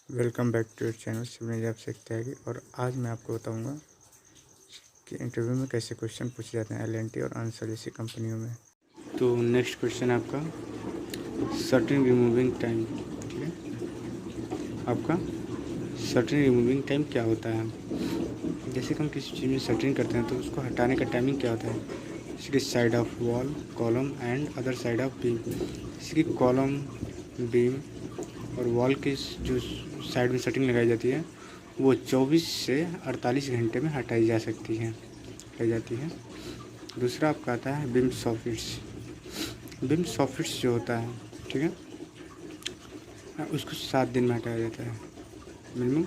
Welcome back to your channel शिवनेज आप सीखते हैं और आज मैं आपको बताऊंगा कि इंटरव्यू में कैसे क्वेश्चन पूछे जाते हैं एल&टी और आंसर जैसी कंपनियों में। तो नेक्स्ट क्वेश्चन आपका शटरिंग रिमूविंग टाइम, ठीक है। आपका शटरिंग रिमूविंग टाइम क्या होता है? जैसे कि हम किसी चीज़ में शटरिंग करते हैं तो उसको हटाने का टाइमिंग क्या होता है? जैसे कि side of wall, column and other side of beam. जैसे कि कॉलम, बीम और वॉल की जो साइड में शटरिंग लगाई जाती है वो 24 से 48 घंटे में हटाई जाती है। दूसरा आपका आता है बीम सॉफिट्स। बीम सॉफिट्स जो होता है, ठीक है, उसको 7 दिन में हटाया जाता है। मिनिमम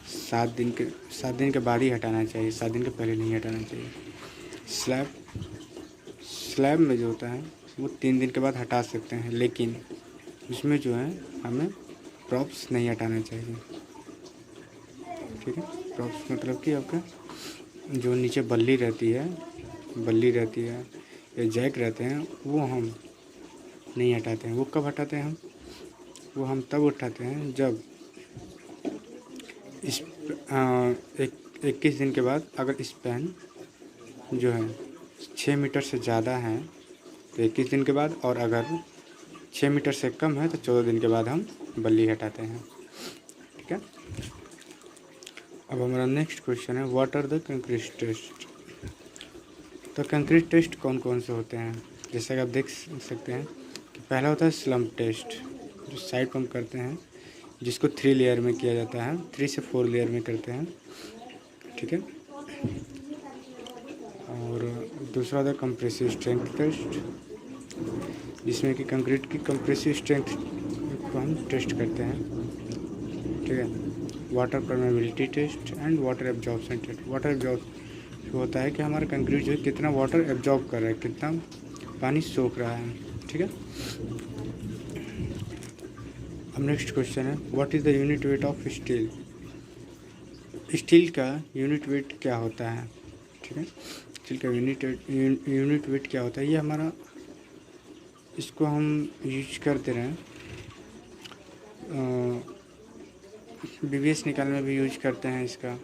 7 दिन के बाद ही हटाना चाहिए, 7 दिन के पहले नहीं हटाना चाहिए। स्लैब में जो होता है वो 3 दिन के बाद हटा सकते हैं, लेकिन उसमें जो है हमें प्रॉप्स नहीं हटाना चाहिए, ठीक है। प्रॉप्स मतलब कि आपका जो नीचे बल्ली रहती है या जैक रहते हैं वो हम नहीं हटाते हैं। वो कब हटाते हैं वो हम तब उठाते हैं जब इस 21 दिन के बाद अगर स्पैन जो है 6 मीटर से ज़्यादा है तो 21 दिन के बाद, और अगर 6 मीटर से कम है तो 14 दिन के बाद हम बल्ली हटाते हैं, ठीक है। अब हमारा नेक्स्ट क्वेश्चन है what are the concrete test. तो कंक्रीट टेस्ट कौन कौन से होते हैं? जैसे कि आप देख सकते हैं कि पहला होता है स्लम्प टेस्ट, जो साइड पंप करते हैं, जिसको 3 लेयर में किया जाता है, 3 से 4 लेयर में करते हैं, ठीक है। और दूसरा होता है कंप्रेसिव स्ट्रेंथ टेस्ट, जिसमें कि कंक्रीट की कंप्रेसिव स्ट्रेंथ को हम टेस्ट करते हैं, ठीक है। Water permeability test and water absorption test. Water absorb होता है कि हमारा कंक्रीट जो है कितना वाटर एब्जॉर्ब कर रहा है, कितना पानी सोख रहा है, ठीक है। अब नेक्स्ट क्वेश्चन है what is the unit weight of steel. Steel का यूनिट वेट क्या होता है, ठीक है। स्टील का यूनिट वेट क्या होता है? ये हमारा, इसको हम यूज करते रहे, BBS निकालने में भी यूज करते हैं इसका,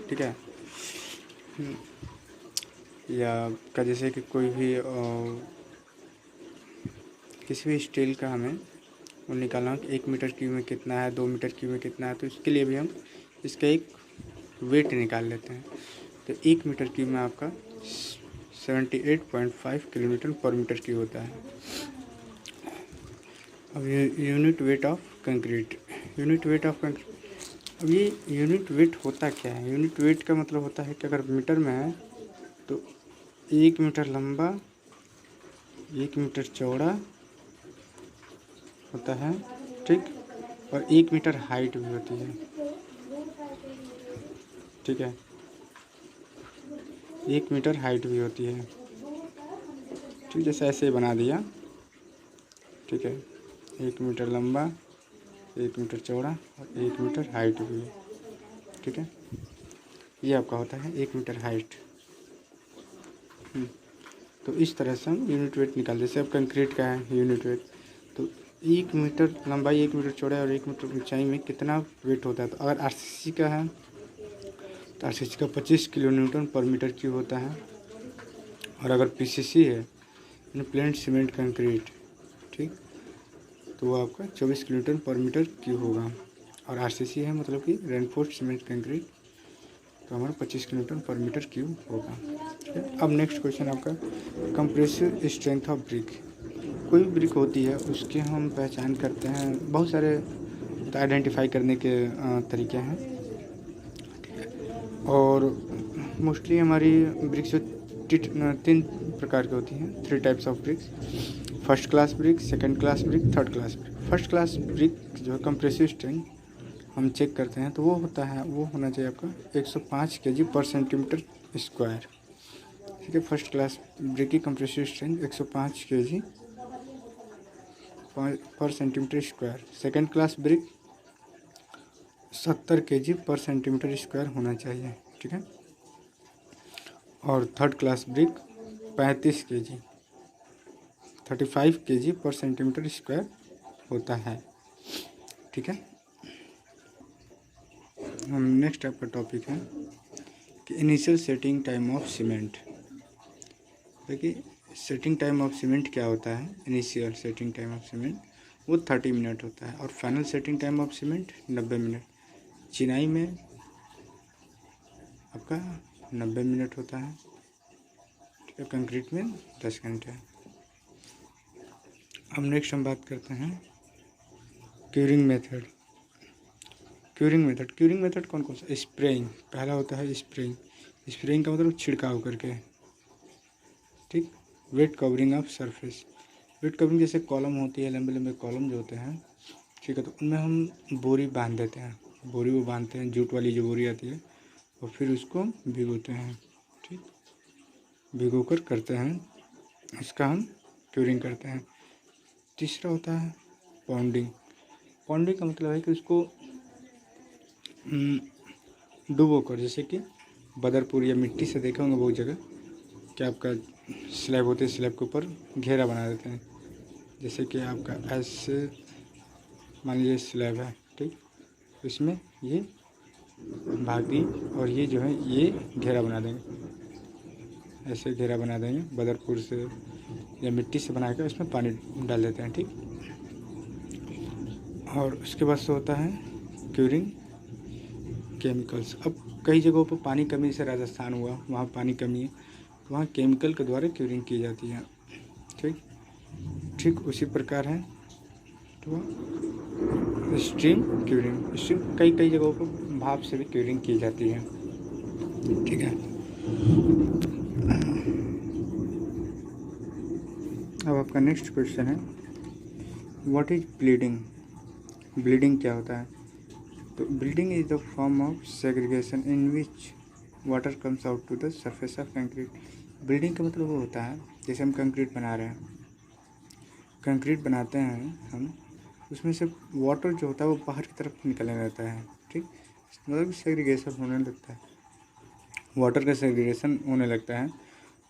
ठीक है। या का जैसे कि कोई भी किसी भी स्टील का हमें वो निकालना हो कि 1 मीटर क्यूब में कितना है, 2 मीटर क्यूब में कितना है, तो इसके लिए भी हम इसका एक वेट निकाल लेते हैं। तो 1 मीटर क्यूब में आपका 78.5 किलोमीटर पर मीटर क्यूब होता है। अब यूनिट वेट ऑफ कंक्रीट। अब ये यूनिट वेट होता क्या है? यूनिट वेट का मतलब होता है कि अगर मीटर में है तो 1 मीटर लंबा, 1 मीटर चौड़ा होता है, ठीक, और 1 मीटर हाइट भी होती है, ठीक है। 1 मीटर हाइट भी होती है, ठीक, जैसे ऐसे ही बना दिया, ठीक है। 1 मीटर लंबा, 1 मीटर चौड़ा और 1 मीटर हाइट भी है, ठीक है। ये आपका होता है 1 मीटर हाइट। तो इस तरह से हम यूनिट वेट निकाल, जैसे अब कंक्रीट का है यूनिट वेट, तो 1 मीटर लंबाई, 1 मीटर चौड़ाई और 1 मीटर ऊंचाई में कितना वेट होता है? तो अगर RCC का है तो RCC का 25 किलो न्यूटन पर मीटर क्यूब होता है, और अगर PCC है यानी प्लेन सीमेंट कंक्रीट, ठीक, तो वो आपका 24 किलो न्यूटन पर मीटर क्यूब होगा। और RCC है मतलब कि रेनफोर्स्ड सीमेंट कंक्रीट, तो हमारा 25 किलो न्यूटन पर मीटर क्यूब होगा, ठीक है। अब नेक्स्ट क्वेश्चन आपका कंप्रेसिव स्ट्रेंथ ऑफ ब्रिक। कोई भी ब्रिक होती है उसकी हम पहचान करते हैं, बहुत सारे आइडेंटिफाई करने के तरीके हैं, और मोस्टली हमारी ब्रिक्स जो 3 प्रकार की होती हैं, 3 types of BRICS. First class brick, second class brick, third class brick. First class brick जो है कंप्रेसिव स्ट्रेंथ हम चेक करते हैं तो वो होना चाहिए आपका 105 kg पर सेंटीमीटर स्क्वायर, ठीक है। फर्स्ट क्लास ब्रिक की कंप्रेसिव स्ट्रेंथ 105 kg पर centimetre square. Second class brick 70 kg पर सेंटीमीटर स्क्वायर होना चाहिए, ठीक है। और third class brick 35 kg 35 kg पर सेंटीमीटर स्क्वायर होता है, ठीक है। हम नेक्स्ट आपका टॉपिक है कि initial setting time of cement. देखिए सेटिंग टाइम ऑफ सीमेंट क्या होता है। Initial setting time of cement वो 30 मिनट होता है और final setting time of cement 90 minute. चिनाई में आपका 90 मिनट होता है, ठीक है, कंक्रीट में 10 घंटे। अब नेक्स्ट हम बात करते हैं क्यूरिंग मेथड। क्यूरिंग मेथड कौन कौन सा। स्प्रेइंग पहला होता है स्प्रेइंग। स्प्रेइंग का मतलब छिड़काव करके, ठीक। Wet covering of surface. Wet covering जैसे कॉलम होती है, लंबे लंबे कॉलम जो होते हैं, ठीक है, तो उनमें हम बोरी बांध देते हैं। बोरी वो बांधते हैं, जूट वाली जो बोरी आती है, और फिर उसको भिगोते हैं, ठीक। भिगो कर करते हैं, इसका हम क्यूरिंग करते हैं। तीसरा होता है पॉन्डिंग। पॉन्डिंग का मतलब है कि उसको डुबो कर, जैसे कि बदरपुर या मिट्टी से देखे होंगे बहुत जगह कि आपका स्लैब होते हैं, स्लैब के ऊपर घेरा बना देते हैं। जैसे कि आपका ऐसे मान लीजिए स्लैब है, ठीक, इसमें ये भागी और ये जो है ये घेरा बना देंगे, ऐसे घेरा बना देंगे बदरपुर से या मिट्टी से बना कर इसमें पानी डाल देते हैं, ठीक। और उसके बाद से होता है क्यूरिंग केमिकल्स। अब कई जगहों पर पानी कमी, से राजस्थान हुआ वहाँ पानी कमी है, तो वहाँ केमिकल के द्वारा क्यूरिंग की जाती है, ठीक। उसी प्रकार है तो स्टीम क्यूरिंग। स्टीम कई जगहों पर भाप से भी क्यूरिंग की जाती है, ठीक है। अब आपका नेक्स्ट क्वेश्चन है व्हाट इज ब्लीडिंग। ब्लीडिंग क्या होता है। तो bleeding is the form of segregation in which water comes out to the surface of concrete. Bleeding का मतलब वो होता है जैसे हम कंक्रीट बना रहे हैं, कंक्रीट बनाते हैं हम, उसमें से वाटर जो होता है वो बाहर की तरफ निकलने लगता है, ठीक। मतलब सेग्रीगेशन होने लगता है, वाटर का सेग्रीगेशन होने लगता है,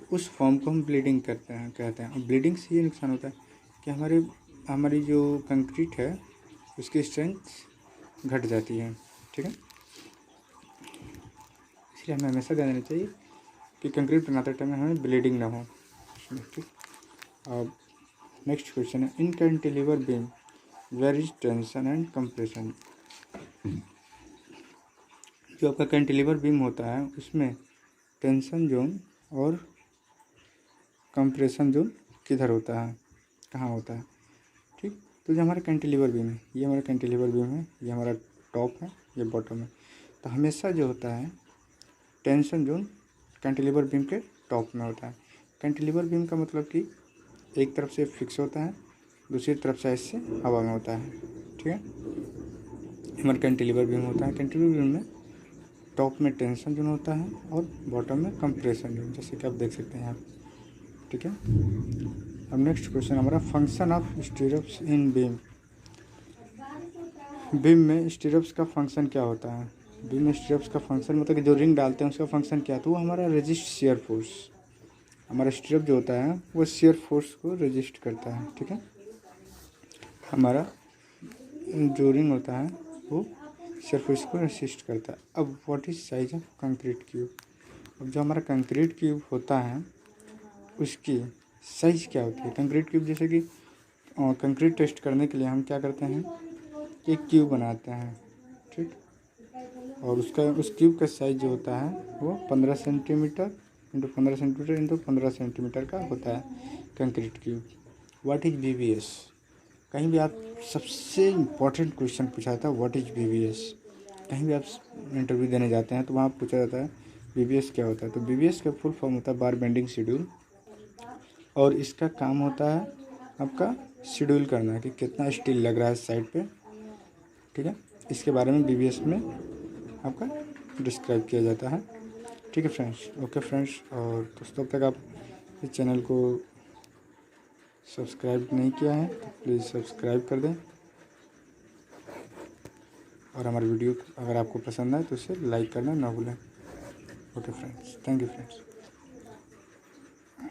तो उस फॉर्म को हम ब्लीडिंग कहते हैं। और ब्लीडिंग से ये नुकसान होता है कि हमारी जो कंक्रीट है उसकी स्ट्रेंथ घट जाती है, ठीक है। इसलिए हमें हमेशा ध्यान देना चाहिए कि कंक्रीट बनाते टाइम हमें ब्लीडिंग ना हो, ठीक। अब नेक्स्ट क्वेश्चन है in cantilever beam where is tension and compression. जो आपका कैंटिलीवर बीम होता है उसमें टेंशन जोन और कंप्रेशन जोन किधर होता है, कहाँ होता है, ठीक। तो जो हमारा कैंटिलीवर बीम है, ये हमारा कैंटिलीवर बीम है, ये हमारा टॉप है, ये बॉटम है। तो हमेशा जो होता है टेंशन जोन कैंटिलीवर बीम के टॉप में होता है। कैंटिलीवर बीम का मतलब कि एक तरफ से फिक्स होता है, दूसरी तरफ से ऐसे हवा में होता है, ठीक है। हमारा कैंटिलीवर बीम होता है। कैंटिलीवर बीम में टॉप में टेंशन जोन होता है और बॉटम में कंप्रेशन जोन, जैसे कि आप देख सकते हैं यहाँ, ठीक है। अब नेक्स्ट क्वेश्चन हमारा function of स्टीरअप्स in beam. Beam में स्टीरअप्स का फंक्शन क्या होता है। बीम में स्टीरअप्स का फंक्शन मतलब कि जो रिंग डालते हैं उसका फंक्शन क्या है, तो वो हमारा रेजिस्ट शियर फोर्स। हमारा स्टीरअप जो होता है वो शियर फोर्स को रेजिस्ट करता है, ठीक है। हमारा जो रिंग होता है वो शियर फोर्स को रेजिस्ट करता है। अब what is size of concrete cube. अब जो हमारा कंक्रीट क्यूब होता है उसकी साइज क्या होती है। कंक्रीट क्यूब जैसे कि कंक्रीट टेस्ट करने के लिए हम क्या करते हैं, एक क्यूब बनाते हैं, ठीक। और उस क्यूब का साइज जो होता है वो 15 centimetre into 15 centimetre into 15 centimetre का होता है concrete cube. What is BBS। कहीं भी आप सबसे इम्पोर्टेंट क्वेश्चन पूछा जाता है व्हाट इज BBS। कहीं भी आप इंटरव्यू देने जाते हैं तो वहाँ पूछा जाता है BBS क्या होता है। तो BBS का फुल फॉर्म होता है बार बेंडिंग शेड्यूल, और इसका काम होता है आपका शेड्यूल करना कि कितना स्टील लग रहा है साइड पे, ठीक है। इसके बारे में BBS में आपका डिस्क्राइब किया जाता है, ठीक है फ्रेंड्स। ओके फ्रेंड्स, और दोस्तों तक आप इस चैनल को सब्सक्राइब नहीं किया है तो प्लीज़ सब्सक्राइब कर दें, और हमारी वीडियो अगर आपको पसंद आए तो उसे लाइक करना ना भूलें। Okay friends, thank you friends.